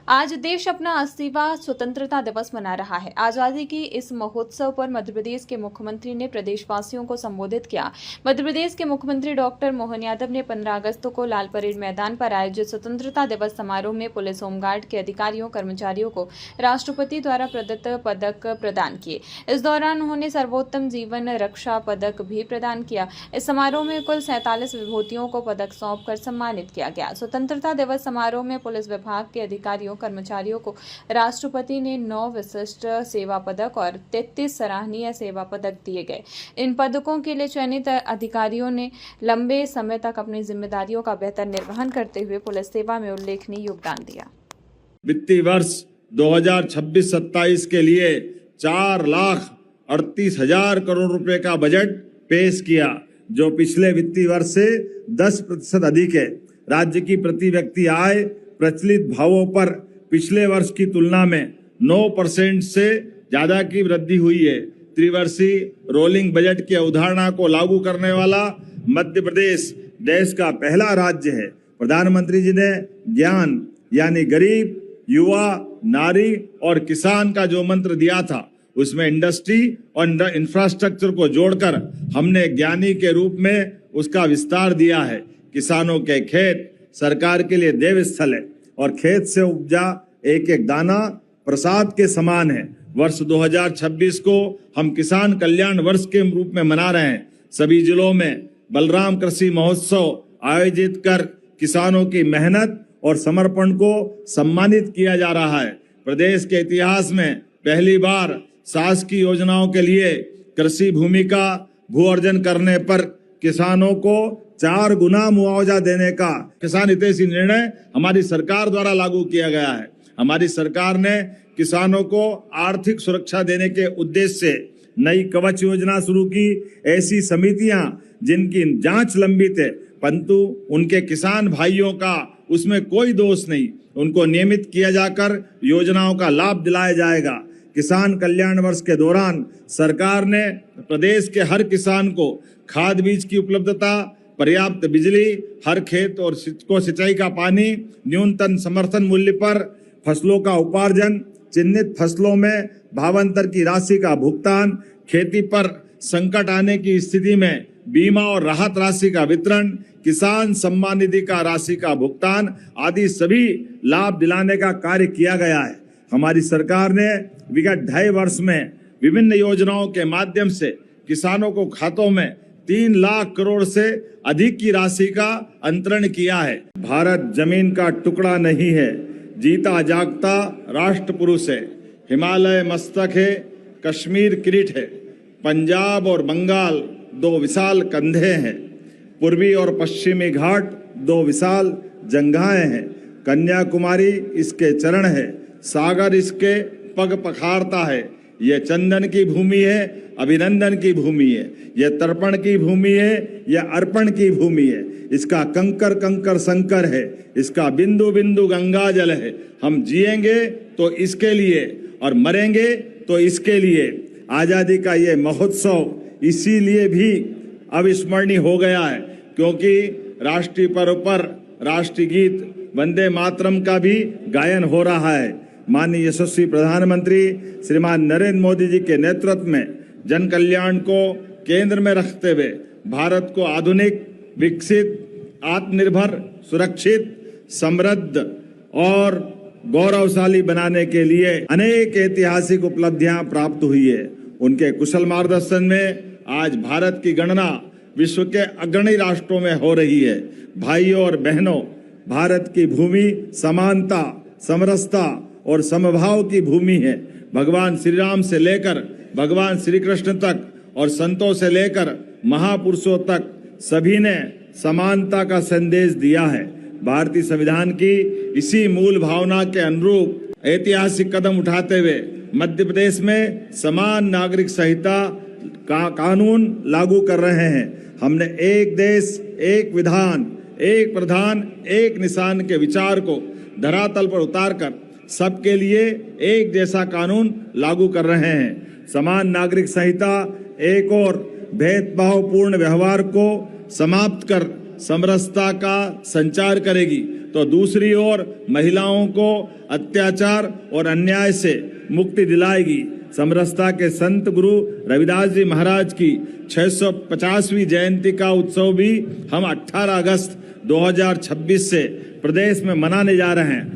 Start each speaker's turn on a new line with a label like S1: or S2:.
S1: आज देश अपना 80वां स्वतंत्रता दिवस मना रहा है। आजादी की इस महोत्सव पर मध्य प्रदेश के मुख्यमंत्री ने प्रदेशवासियों को संबोधित किया। मध्य प्रदेश के मुख्यमंत्री डॉक्टर मोहन यादव ने 15 अगस्त को लाल परेड मैदान पर आयोजित स्वतंत्रता दिवस समारोह में पुलिस होमगार्ड के अधिकारियों कर्मचारियों को राष्ट्रपति द्वारा प्रदत्त पदक प्रदान किए। इस दौरान उन्होंने सर्वोत्तम जीवन रक्षा पदक भी प्रदान किया। इस समारोह में कुल 47 विभूतियों को पदक सौंपकर सम्मानित किया गया। स्वतंत्रता दिवस समारोह में पुलिस विभाग के अधिकारियों कर्मचारियों को राष्ट्रपति ने 9 विशिष्ट सेवा पदक और 33 सराहनीय सेवा पदक दिए गए। इन पदकों के लिए चयनित अधिकारियों ने लंबे समय तक अपनी जिम्मेदारियों का बेहतर निर्वहन करते हुए पुलिस सेवा में उल्लेखनीय योगदान दिया।
S2: वित्तीय वर्ष 2026-27 के लिए 4,38,000 करोड़ रुपए का बजट पेश किया, जो पिछले वित्तीय वर्ष से 10% अधिक है। राज्य की प्रति व्यक्ति आय प्रचलित भावों पर पिछले वर्ष की तुलना में 9% से ज्यादा की वृद्धि हुई है। त्रिवर्षीय रोलिंग बजट की अवधारणा को लागू करने वाला मध्य प्रदेश देश का पहला राज्य है। प्रधानमंत्री जी ने ज्ञान यानी गरीब, युवा, नारी और किसान का जो मंत्र दिया था, उसमें इंडस्ट्री और इंफ्रास्ट्रक्चर को जोड़कर हमने ज्ञानी के रूप में उसका विस्तार दिया है। किसानों के खेत सरकार के लिए देव स्थल है और खेत से उपजा एक एक दाना प्रसाद के समान है। वर्ष 2026 को हम किसान कल्याण वर्ष के रूप में मना रहे हैं। सभी जिलों में बलराम कृषि महोत्सव आयोजित कर किसानों की मेहनत और समर्पण को सम्मानित किया जा रहा है। प्रदेश के इतिहास में पहली बार शासकीय योजनाओं के लिए कृषि भूमि का भू अर्जन करने पर किसानों को 4 गुना मुआवजा देने का किसान हितैषी निर्णय हमारी सरकार द्वारा लागू किया गया है। हमारी सरकार ने किसानों को आर्थिक सुरक्षा देने के उद्देश्य से नई कवच योजना शुरू की। ऐसी समितियां जिनकी जांच लंबित है, परंतु उनके किसान भाइयों का उसमें कोई दोष नहीं, उनको नियमित किया जाकर योजनाओं का लाभ दिलाया जाएगा। किसान कल्याण वर्ष के दौरान सरकार ने प्रदेश के हर किसान को खाद बीज की उपलब्धता, पर्याप्त बिजली, हर खेत और को सिंचाई का पानी, न्यूनतम समर्थन मूल्य पर फसलों का उपार्जन, चिन्हित फसलों में भावांतर की राशि का भुगतान, खेती पर संकट आने की स्थिति में बीमा और राहत राशि का वितरण, किसान सम्मान निधि का राशि का भुगतान आदि सभी लाभ दिलाने का कार्य किया गया है। हमारी सरकार ने विगत 2.5 वर्ष में विभिन्न योजनाओं के माध्यम से किसानों को खातों में 3 लाख करोड़ से अधिक की राशि का अंतरण किया है। भारत जमीन का टुकड़ा नहीं है, जीता जागता राष्ट्र पुरुष है। हिमालय मस्तक है, कश्मीर किरीट है, पंजाब और बंगाल 2 विशाल कंधे हैं, पूर्वी और पश्चिमी घाट 2 विशाल जंघाएं हैं, कन्याकुमारी इसके चरण है, सागर इसके पग पखारता है। यह चंदन की भूमि है, अभिनंदन की भूमि है, यह तर्पण की भूमि है, यह अर्पण की भूमि है। इसका कंकर कंकर संकर है, इसका बिंदु बिंदु गंगा जल है। हम जिएंगे तो इसके लिए और मरेंगे तो इसके लिए। आजादी का ये महोत्सव इसीलिए भी अविस्मरणीय हो गया है क्योंकि राष्ट्रीय पर्व पर राष्ट्रीय गीत वंदे मातरम का भी गायन हो रहा है। माननीय यशस्वी प्रधानमंत्री श्रीमान नरेंद्र मोदी जी के नेतृत्व में जन कल्याण को केंद्र में रखते हुए भारत को आधुनिक, विकसित, आत्मनिर्भर, सुरक्षित, समृद्ध और गौरवशाली बनाने के लिए अनेक ऐतिहासिक उपलब्धियां प्राप्त हुई है। उनके कुशल मार्गदर्शन में आज भारत की गणना विश्व के अग्रणी राष्ट्रों में हो रही है। भाइयों और बहनों, भारत की भूमि समानता, समरसता और समभाव की भूमि है। भगवान श्री राम से लेकर भगवान श्री कृष्ण तक और संतों से लेकर महापुरुषों तक सभी ने समानता का संदेश दिया है। भारतीय संविधान की इसी मूल भावना के अनुरूप ऐतिहासिक कदम उठाते हुए मध्य प्रदेश में समान नागरिक संहिता का कानून लागू कर रहे हैं। हमने एक देश, एक विधान, एक प्रधान, एक निशान के विचार को धरातल पर उतारकर सबके लिए एक जैसा कानून लागू कर रहे हैं। समान नागरिक संहिता एक और भेदभावपूर्ण व्यवहार को समाप्त कर समरसता का संचार करेगी। तो दूसरी ओर महिलाओं को अत्याचार और अन्याय से मुक्ति दिलाएगी। समरसता के संत गुरु रविदास जी महाराज की 650वीं जयंती का उत्सव भी हम 18 अगस्त 2026 से प्रदेश में मनाने जा रहे हैं।